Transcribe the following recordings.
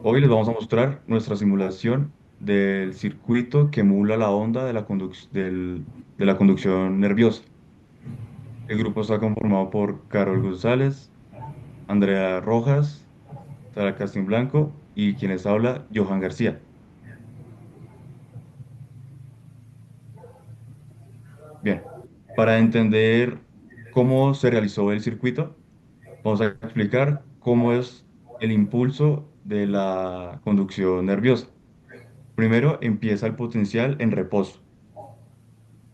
Hoy les vamos a mostrar nuestra simulación del circuito que emula la onda de de la conducción nerviosa. El grupo está conformado por Carol González, Andrea Rojas, Sara Castín Blanco y quien les habla, Johan García. Bien, para entender cómo se realizó el circuito, vamos a explicar cómo es el impulso de la conducción nerviosa. Primero empieza el potencial en reposo.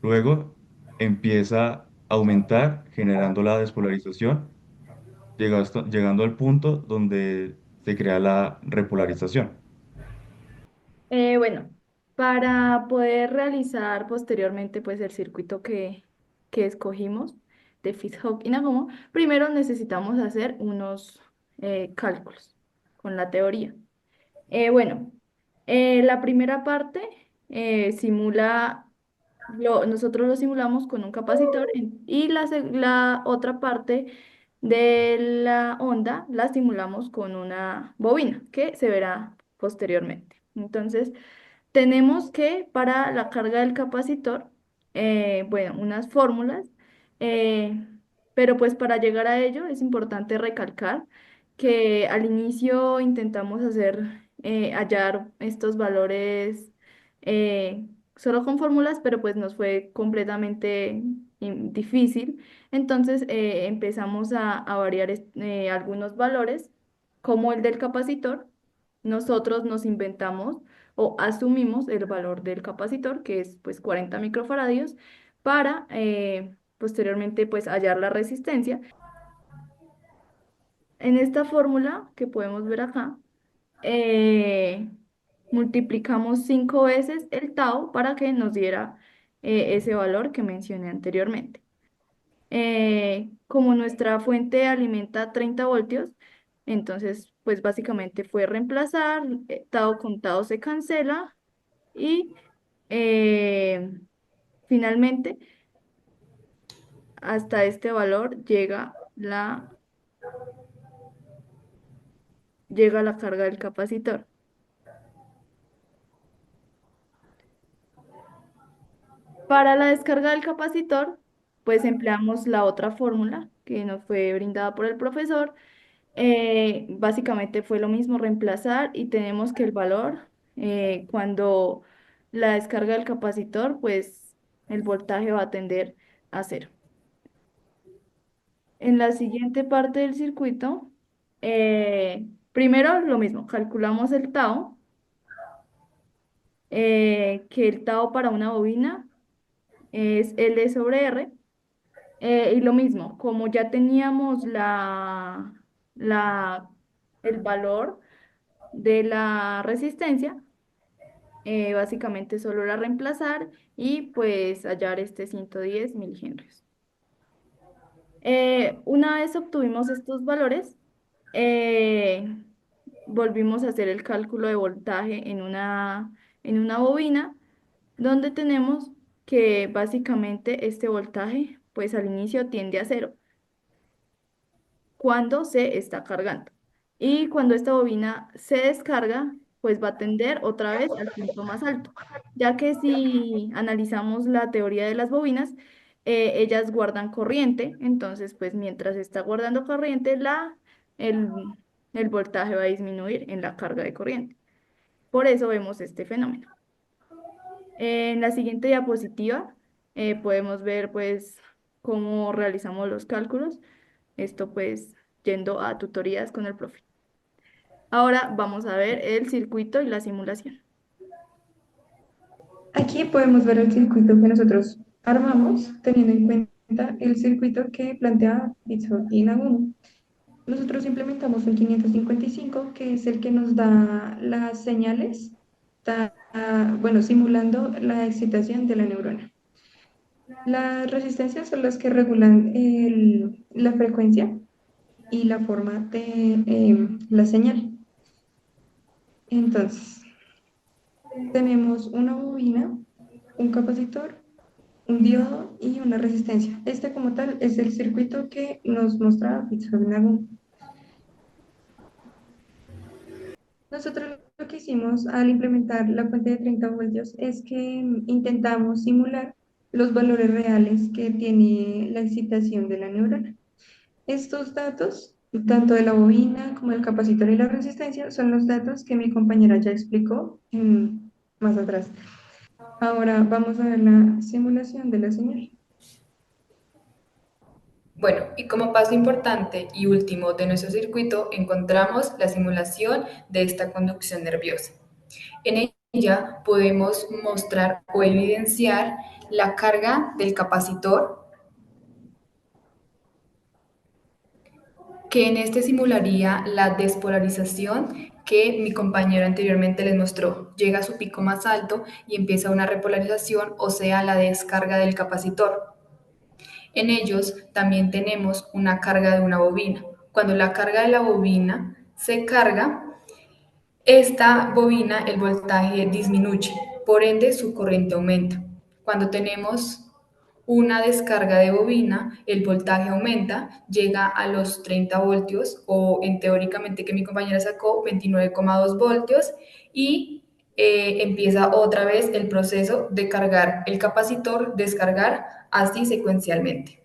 Luego empieza a aumentar generando la despolarización, llegando al punto donde se crea la repolarización. Bueno, para poder realizar posteriormente pues el circuito que escogimos de Fish-Hawk y Nagumo, primero necesitamos hacer unos cálculos con la teoría. Bueno, la primera parte simula, nosotros lo simulamos con un capacitor y la otra parte de la onda la simulamos con una bobina que se verá posteriormente. Entonces, tenemos que para la carga del capacitor, bueno, unas fórmulas, eh, pero pues para llegar a ello es importante recalcar que al inicio intentamos hallar estos valores eh, solo con fórmulas, pero pues nos fue completamente difícil. Entonces empezamos a variar algunos valores, como el del capacitor. Nosotros nos inventamos o asumimos el valor del capacitor, que es pues 40 microfaradios, para posteriormente pues hallar la resistencia. En esta fórmula que podemos ver acá, eh, multiplicamos 5 veces el tau para que nos diera ese valor que mencioné anteriormente. Como nuestra fuente alimenta 30 voltios, entonces pues básicamente fue reemplazar, tau con tau se cancela y eh, finalmente hasta este valor llega la carga del capacitor. Para la descarga del capacitor, pues empleamos la otra fórmula que nos fue brindada por el profesor. Básicamente fue lo mismo reemplazar y tenemos que el valor, cuando la descarga del capacitor, pues el voltaje va a tender a cero. En la siguiente parte del circuito, primero lo mismo, calculamos el tau, que el tau para una bobina es L sobre R. Y lo mismo, como ya teníamos la, el valor de la resistencia, básicamente solo la reemplazar y pues hallar este 110 milihenrios. Una vez obtuvimos estos valores, eh, volvimos a hacer el cálculo de voltaje en una bobina, donde tenemos que básicamente este voltaje pues al inicio tiende a cero cuando se está cargando. Y cuando esta bobina se descarga, pues va a tender otra vez al punto más alto, ya que si analizamos la teoría de las bobinas, ellas guardan corriente, entonces pues mientras está guardando corriente, el, el voltaje va a disminuir en la carga de corriente. Por eso vemos este fenómeno. En la siguiente diapositiva podemos ver pues cómo realizamos los cálculos. Esto pues yendo a tutorías con el profe. Ahora vamos a ver el circuito y la simulación. Aquí podemos ver el circuito que nosotros armamos, teniendo en cuenta el circuito que plantea Bitso y Nagumo. Nosotros implementamos un 555, que es el que nos da las señales, bueno, simulando la excitación de la neurona. Las resistencias son las que regulan la frecuencia y la forma de la señal. Entonces, tenemos una bobina, un capacitor, un diodo y una resistencia. Este como tal es el circuito que nos mostraba Fitzgerald. Nosotros lo que hicimos al implementar la fuente de 30 voltios es que intentamos simular los valores reales que tiene la excitación de la neurona. Estos datos, tanto de la bobina como del capacitor y la resistencia, son los datos que mi compañera ya explicó más atrás. Ahora vamos a ver la simulación de la señal. Bueno, y como paso importante y último de nuestro circuito encontramos la simulación de esta conducción nerviosa. En ella podemos mostrar o evidenciar la carga del capacitor, que en este simularía la despolarización que mi compañero anteriormente les mostró. Llega a su pico más alto y empieza una repolarización, o sea, la descarga del capacitor. En ellos también tenemos una carga de una bobina. Cuando la carga de la bobina se carga, esta bobina, el voltaje disminuye, por ende su corriente aumenta. Cuando tenemos una descarga de bobina, el voltaje aumenta, llega a los 30 voltios o en teóricamente que mi compañera sacó 29,2 voltios y empieza otra vez el proceso de cargar el capacitor, descargar así secuencialmente.